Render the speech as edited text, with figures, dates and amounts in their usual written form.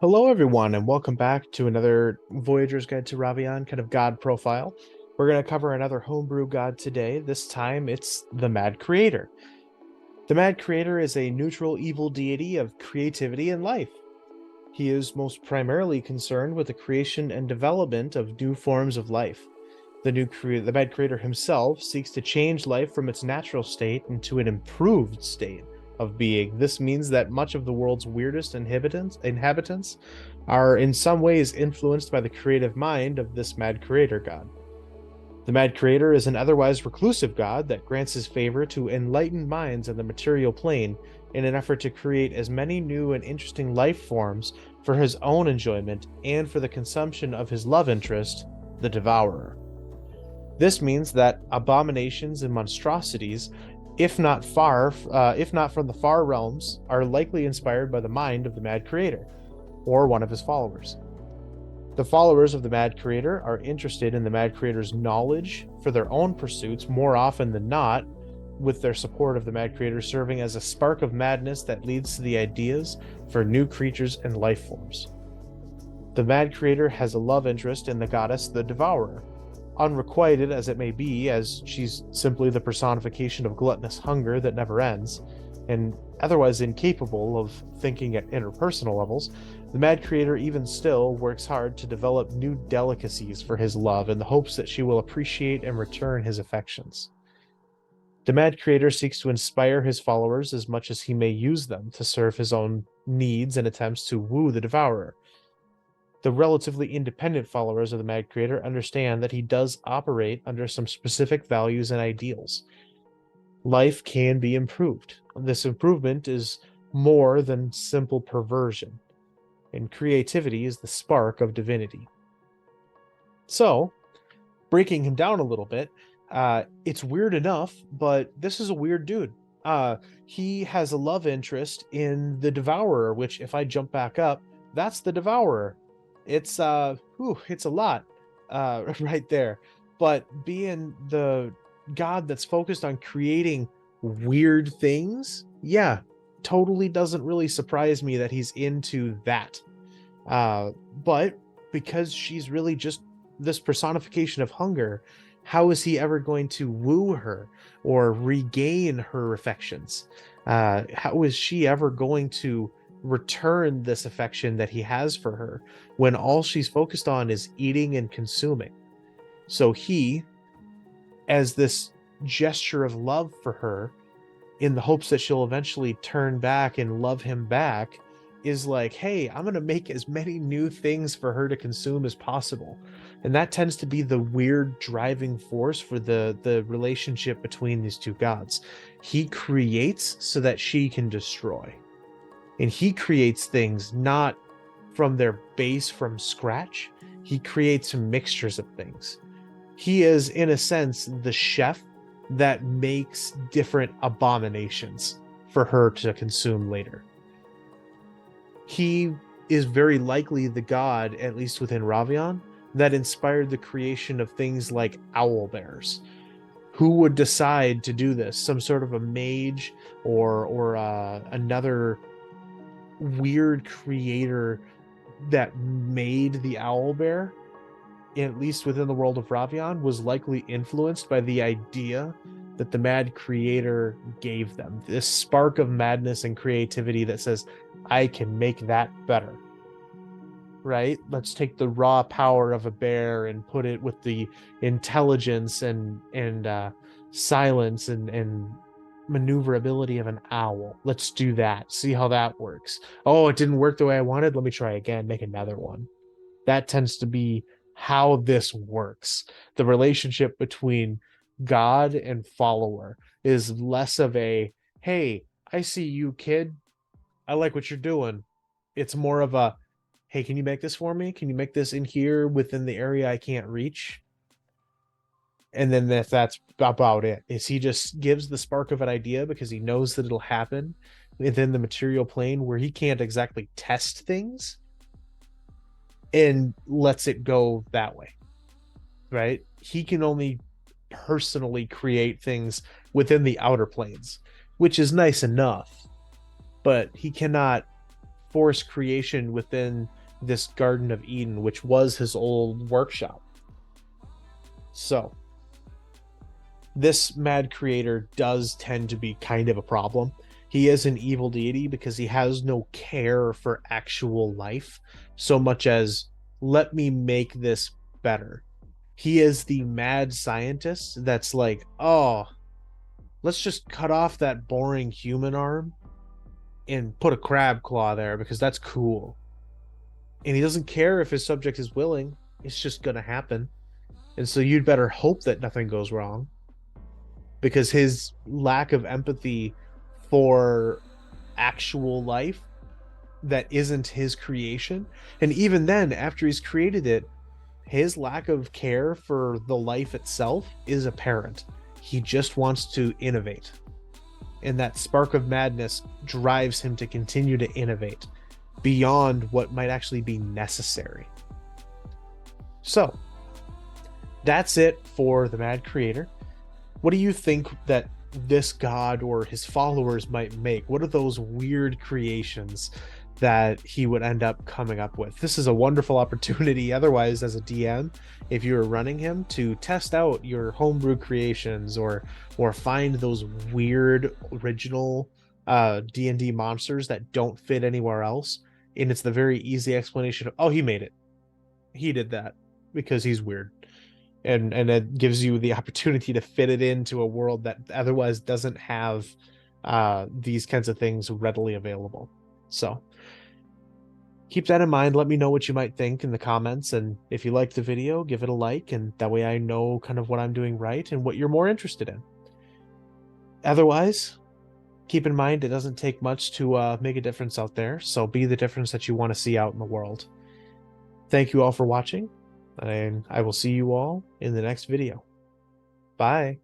Hello, everyone, and welcome back to another Voyager's Guide to Ravean kind of god profile. We're going to cover another homebrew god today. This time it's the Mad Creator. The Mad Creator is a neutral evil deity of creativity and life. He is most primarily concerned with the creation and development of new forms of life. The Mad Creator himself seeks to change life from its natural state into an improved state of being. This means that much of the world's weirdest inhabitants are in some ways influenced by the creative mind of this Mad Creator god. The Mad Creator is an otherwise reclusive god that grants his favor to enlightened minds in the material plane in an effort to create as many new and interesting life forms for his own enjoyment and for the consumption of his love interest, the Devourer. This means that abominations and monstrosities, if not from the far realms, are likely inspired by the mind of the Mad Creator, or one of his followers. The followers of the Mad Creator are interested in the Mad Creator's knowledge for their own pursuits more often than not, with their support of the Mad Creator serving as a spark of madness that leads to the ideas for new creatures and life forms. The Mad Creator has a love interest in the goddess the Devourer, unrequited as it may be, as she's simply the personification of gluttonous hunger that never ends, and otherwise incapable of thinking at interpersonal levels. The Mad Creator even still works hard to develop new delicacies for his love in the hopes that she will appreciate and return his affections. The Mad Creator seeks to inspire his followers as much as he may use them to serve his own needs and attempts to woo the Devourer. The relatively independent followers of the Mad Creator understand that he does operate under some specific values and ideals. Life can be improved. This improvement is more than simple perversion, and creativity is the spark of divinity. So, breaking him down a little bit, it's weird enough, but this is a weird dude. He has a love interest in the Devourer, which, if I jump back up, that's the Devourer. It's a lot right there. But being the god that's focused on creating weird things, yeah, totally doesn't really surprise me that he's into that. But because she's really just this personification of hunger, how is he ever going to woo her or regain her affections? How is she ever going to return this affection that he has for her when all she's focused on is eating and consuming? So he, as this gesture of love for her, in the hopes that she'll eventually turn back and love him back, is like, hey, I'm going to make as many new things for her to consume as possible. And that tends to be the weird driving force for the relationship between these two gods. He creates so that she can destroy. And he creates things not from their base from scratch. He creates mixtures of things. He is, in a sense, the chef that makes different abominations for her to consume later. He is very likely the god, at least within Ravean, that inspired the creation of things like owl bears. Who would decide to do this? Some sort of a mage or another weird creator that made the owl bear, at least within the world of Ravean, was likely influenced by the idea that the Mad Creator gave them. This spark of madness and creativity that says, I can make that better. Right? Let's take the raw power of a bear and put it with the intelligence and silence and maneuverability of an owl. Let's do that. See how that works. Oh, it didn't work the way I wanted. Let me try again. Make another one. That tends to be how this works. The relationship between God and follower is less of a, hey, I see you, kid. I like what you're doing. It's more of a, hey, can you make this for me? Can you make this in here within the area I can't reach? And then that's about it. Is he just gives the spark of an idea because he knows that it'll happen within the material plane where he can't exactly test things, and lets it go that way, right? He can only personally create things within the outer planes, which is nice enough, but he cannot force creation within this Garden of Eden, which was his old workshop. So this mad creator does tend to be kind of a problem. He is an evil deity because he has no care for actual life so much as let me make this better. He is the mad scientist that's like, oh, let's just cut off that boring human arm and put a crab claw there because that's cool. And he doesn't care if his subject is willing. It's just going to happen. And so you'd better hope that nothing goes wrong, because his lack of empathy for actual life that isn't his creation, and even then, after he's created it, his lack of care for the life itself is apparent. He just wants to innovate. And that spark of madness drives him to continue to innovate beyond what might actually be necessary. So, that's it for the Mad Creator. What do you think that this god or his followers might make? What are those weird creations that he would end up coming up with? This is a wonderful opportunity otherwise as a DM, if you're running him, to test out your homebrew creations or find those weird original D&D monsters that don't fit anywhere else. And it's the very easy explanation of, oh, he made it. He did that because he's weird. And it gives you the opportunity to fit it into a world that otherwise doesn't have these kinds of things readily available. So keep that in mind. Let me know what you might think in the comments, and if you liked the video, give it a like, and that way I know kind of what I'm doing right and what you're more interested in. Otherwise, keep in mind it doesn't take much to make a difference out there, so be the difference that you want to see out in the world. Thank you all for watching, and I will see you all in the next video. Bye.